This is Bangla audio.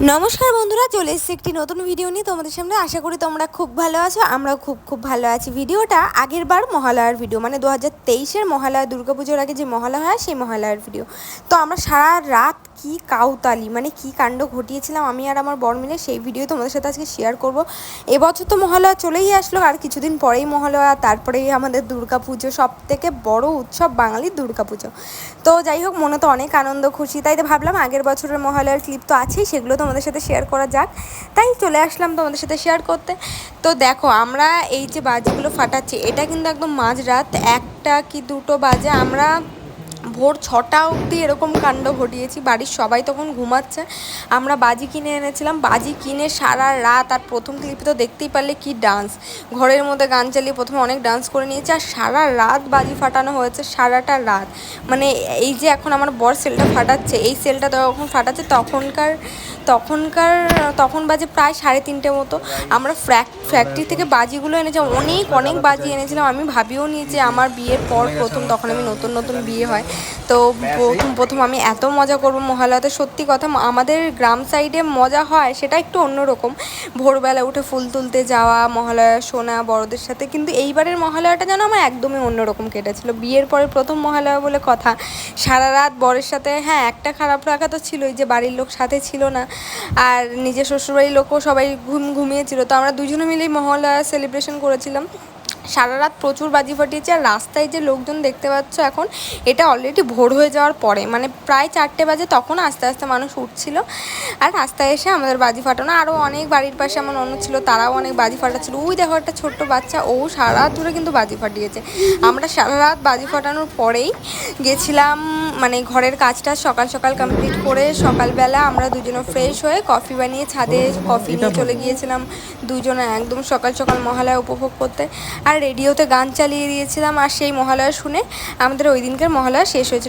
নমস্কার বন্ধুরা, চলে এসেছি একটি নতুন ভিডিও নিয়ে তোমাদের সামনে। আশা করি তোমরা খুব ভালো আছো, আমরাও খুব ভালো আছি। ভিডিওটা আগের বার মহালয়ার ভিডিও, মানে 2023-এর মহালয়া, দুর্গাপুজোর আগে যে মহালয়া হয় সেই মহালয়ার ভিডিও। তো আমরা সারা রাত কি কাউতালি, মানে কি কাণ্ড ঘটিয়েছিলাম আমি আর আমার বর মিলে, সেই ভিডিও তোমাদের সাথে আজকে শেয়ার করব। এবছর তো মহালয়া চলেই আসলো, আর কিছুদিন পরেই মহালয়া, তারপরেই আমাদের দুর্গাপুজো, সব থেকে বড় উৎসব বাঙালির দুর্গাপুজো। তো যাই হোক, মনে তো অনেক আনন্দ খুশি, তাই তো ভাবলাম আগের বছরের মহালয়ার ক্লিপ তো আছেই, সেগুলো তোমাদের সাথে শেয়ার করা যাক। তাই চলে আসলাম তোমাদের সাথে শেয়ার করতে। তো দেখো, আমরা এই যে বাজিগুলো ফাটাচ্ছি, এটা কিন্তু একদম মাঝরাত 1টা কি 2টো বাজে। আমরা ভোর 6টা অবধি এরকম কাণ্ড ঘটিয়েছি। বাড়ির সবাই তখন ঘুমাচ্ছে। আমরা বাজি কিনে এনেছিলাম, বাজি কিনে সারা রাত। আর প্রথম ক্লিপে তো দেখতেই পারলে কি ডান্স, ঘরের মধ্যে গান চালিয়ে প্রথমে অনেক ডান্স করে নিয়েছি। আর সারা রাত বাজি ফাটানো হয়েছে, সারাটা রাত। মানে এই যে এখন আমার বর সেলটা ফাটাচ্ছে, এই সেলটা যখন ফাটাচ্ছে তখন বাজে প্রায় 3:30 মতো। আমরা ফ্যাক্টরি থেকে বাজিগুলো এনেছিলাম, অনেক বাজি এনেছিলাম। আমি ভাবিও নি যে আমার বিয়ের পর প্রথম, তখন আমি নতুন বিয়ে হয়, তো প্রথম আমি এত মজা করবো মহালয়াতে। সত্যি কথা, আমাদের গ্রাম সাইডে মজা হয় সেটা একটু অন্যরকম, ভোরবেলা উঠে ফুল তুলতে যাওয়া, মহালয়া শোনা বড়দের সাথে। কিন্তু এইবারের মহালয়াটা যেন আমার একদমই অন্যরকম কেটেছিল। বিয়ের পরে প্রথম মহালয়া বলে কথা, সারা রাত বরের সাথে। হ্যাঁ, একটা খারাপ লাগা তো ছিলই যে বাড়ির লোক সাথে ছিল না, আর নিজের শ্বশুরবাড়ির লোকও সবাই ঘুমিয়েছিল। তো আমরা দুজনে মিলেই মহালয়া সেলিব্রেশন করেছিলাম। সারা রাত প্রচুর বাজি ফাটিয়েছি। আর রাস্তায় যে লোকজন দেখতে পাচ্ছ এখন, এটা অলরেডি ভোর হয়ে যাওয়ার পরে, মানে প্রায় 4টে বাজে, তখন আস্তে আস্তে মানুষ উঠছিল। আর রাস্তায় এসে আমাদের বাজি ফাটানো, আরও অনেক বাড়ির পাশে আমার অন্য ছিল, তারাও অনেক বাজি ফাটাচ্ছিল। ওই দেখো একটা ছোট্ট বাচ্চা, ও সারা রাত ধরে কিন্তু বাজি ফাটিয়েছে। আমরা সারা রাত বাজি ফাটানোর পরেই গেছিলাম, মানে ঘরের কাজটা সকাল সকাল কমপ্লিট করে, সকালবেলা আমরা দুজনে ফ্রেশ হয়ে কফি বানিয়ে ছাদে কফি নিয়ে চলে গিয়েছিলাম দুজনে, একদম সকাল সকাল মহালয়া উপভোগ করতে। আর রেডিওতে গান চালিয়ে দিয়েছিলাম, আর সেই মহালয়া শুনে আমাদের ওই দিনকার মহালয়া শেষ হয়েছিল।